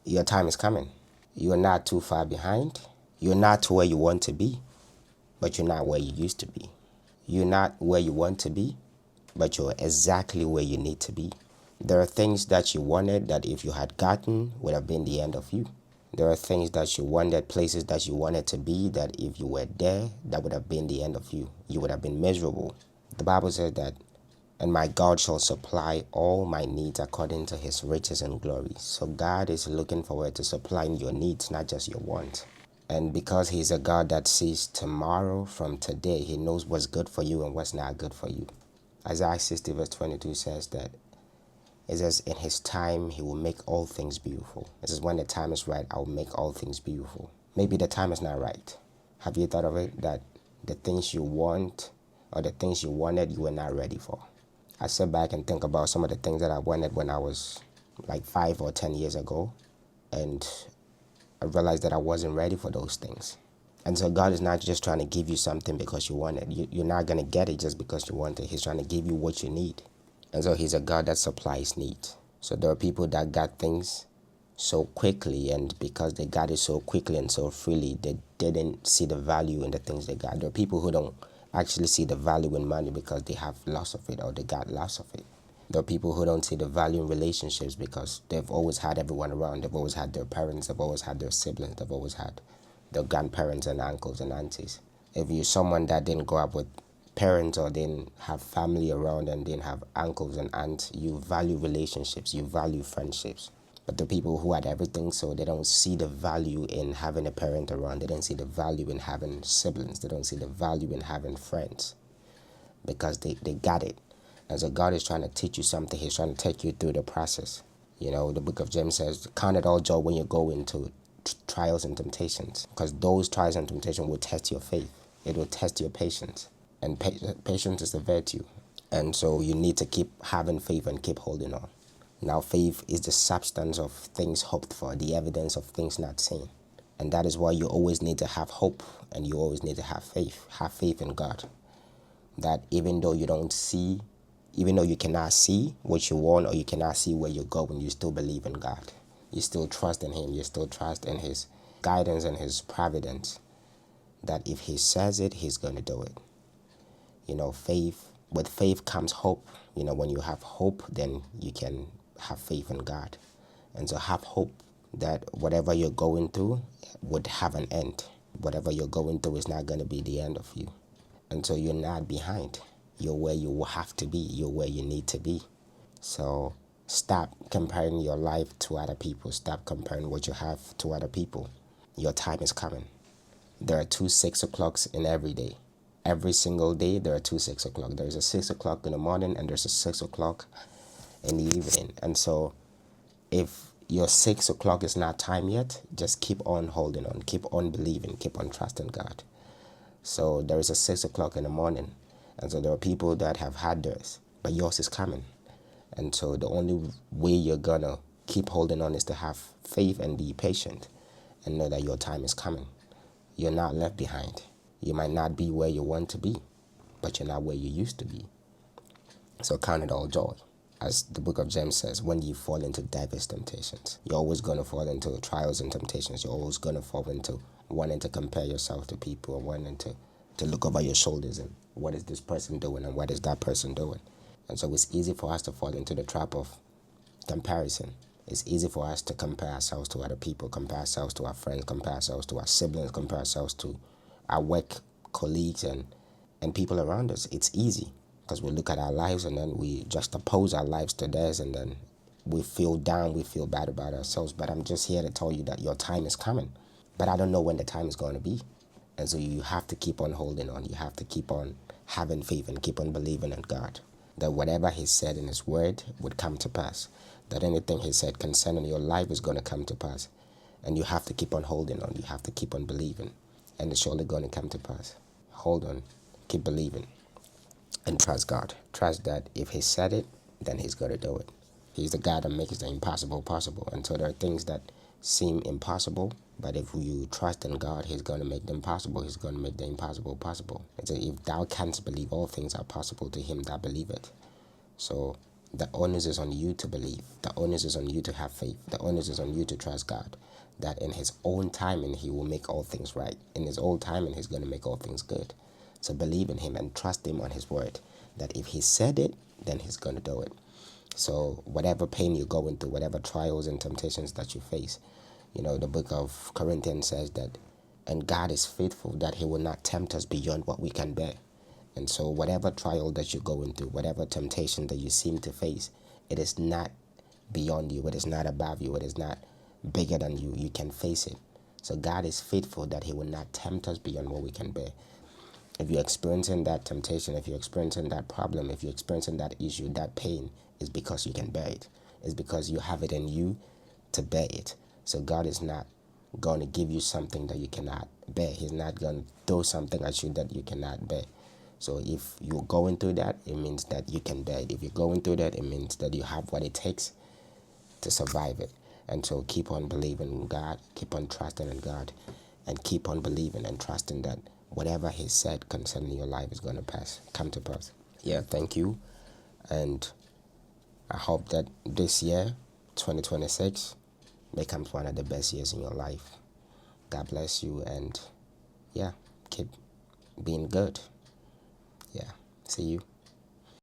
Your time is coming. You are not too far behind. You're not to where you want to be, but you're not where you used to be. You're not where you want to be, but you're exactly where you need to be. There are things that you wanted that if you had gotten would have been the end of you. There are things that you wanted, places that you wanted to be, that if you were there, that would have been the end of you. You would have been miserable. The Bible says that, and my God shall supply all my needs according to his riches and glory. So God is looking forward to supplying your needs, not just your wants. And because he's a God that sees tomorrow from today, he knows what's good for you and what's not good for you. Isaiah 60 verse 22 says that, it says, in his time, he will make all things beautiful. It says, when the time is right, I will make all things beautiful. Maybe the time is not right. Have you thought of it? That the things you want or the things you wanted, you were not ready for. I sit back and think about some of the things that I wanted when I was like 5 or 10 years ago. And I realized that I wasn't ready for those things. And so God is not just trying to give you something because you want it. You're not going to get it just because you want it. He's trying to give you what you need. And so he's a God that supplies needs. So there are people that got things so quickly, and because they got it so quickly and so freely, they didn't see the value in the things they got. There are people who don't actually see the value in money because they have loss of it or they got loss of it. There are people who don't see the value in relationships because they've always had everyone around. They've always had their parents. They've always had their siblings. They've always had their grandparents and uncles and aunties. If you're someone that didn't grow up with parents or didn't have family around and didn't have uncles and aunts, you value relationships, you value friendships. But the people who had everything, so they don't see the value in having a parent around. They don't see the value in having siblings. They don't see the value in having friends because they got it. And so God is trying to teach you something. He's trying to take you through the process. You know, the book of James says, count it all joy when you go into trials and temptations, because those trials and temptations will test your faith. It will test your patience. And patience is a virtue. And so you need to keep having faith and keep holding on. Now, faith is the substance of things hoped for, the evidence of things not seen. And that is why you always need to have hope and you always need to have faith. Have faith in God. That even though you don't see, even though you cannot see what you want or you cannot see where you're going, you still believe in God. You still trust in him. You still trust in his guidance and his providence. That if he says it, he's going to do it. You know, faith, with faith comes hope. You know, when you have hope, then you can have faith in God. And so have hope that whatever you're going through would have an end. Whatever you're going through is not going to be the end of you. And so you're not behind. You're where you will have to be. You're where you need to be. So stop comparing your life to other people. Stop comparing what you have to other people. Your time is coming. There are 2 6 o'clocks in every day. Every single day, there are 2 6 o'clock. There's a 6 o'clock in the morning and there's a 6 o'clock in the evening. And so if your 6 o'clock is not time yet, just keep on holding on. Keep on believing. Keep on trusting God. So there is a 6 o'clock in the morning. And so there are people that have had theirs, but yours is coming. And so the only way you're going to keep holding on is to have faith and be patient and know that your time is coming. You're not left behind. You might not be where you want to be, but you're not where you used to be. So count it all joy. As the book of James says, when you fall into diverse temptations, you're always going to fall into trials and temptations. You're always going to fall into wanting to compare yourself to people and wanting to look over your shoulders and what is this person doing and what is that person doing. And so it's easy for us to fall into the trap of comparison. It's easy for us to compare ourselves to other people, compare ourselves to our friends, compare ourselves to our siblings, compare ourselves to our work colleagues and people around us. It's easy because we look at our lives and then we juxtapose our lives to theirs and then we feel down, we feel bad about ourselves. But I'm just here to tell you that your time is coming. But I don't know when the time is going to be. And so you have to keep on holding on. You have to keep on having faith and keep on believing in God. That whatever he said in his word would come to pass. That anything he said concerning your life is going to come to pass. And you have to keep on holding on. You have to keep on believing. And it's surely going to come to pass. Hold on. Keep believing. And trust God. Trust that if he said it, then he's going to do it. He's the God that makes the impossible possible. And so there are things that seem impossible, but if you trust in God, he's going to make them possible. He's going to make the impossible possible. And so if thou canst believe, all things are possible to him that believeth. So The onus is on you to believe. The onus is on you to have faith. The onus is on you to trust God. That in his own timing, he will make all things right. In his own timing, he's going to make all things good. So believe in him and trust him on his word. That if he said it, then he's going to do it. So whatever pain you're going through, whatever trials and temptations that you face, the book of Corinthians says that, and God is faithful that he will not tempt us beyond what we can bear. And so whatever trial that you're going through, whatever temptation that you seem to face, it is not beyond you. It is not above you. It is not bigger than you. You can face it. So God is faithful that he will not tempt us beyond what we can bear. If you're experiencing that temptation, if you're experiencing that problem, if you're experiencing that issue, that pain, is because you can bear it. It's because you have it in you to bear it. So God is not going to give you something that you cannot bear. He's not going to throw something at you that you cannot bear. So if you're going through that, it means that you can bear it. If you're going through that, it means that you have what it takes to survive it. And so keep on believing in God, keep on trusting in God, and keep on believing and trusting that whatever he said concerning your life is going to come to pass. Yeah, thank you. And I hope that this year, 2026, becomes one of the best years in your life. God bless you, and yeah, keep being good. Yeah, see you.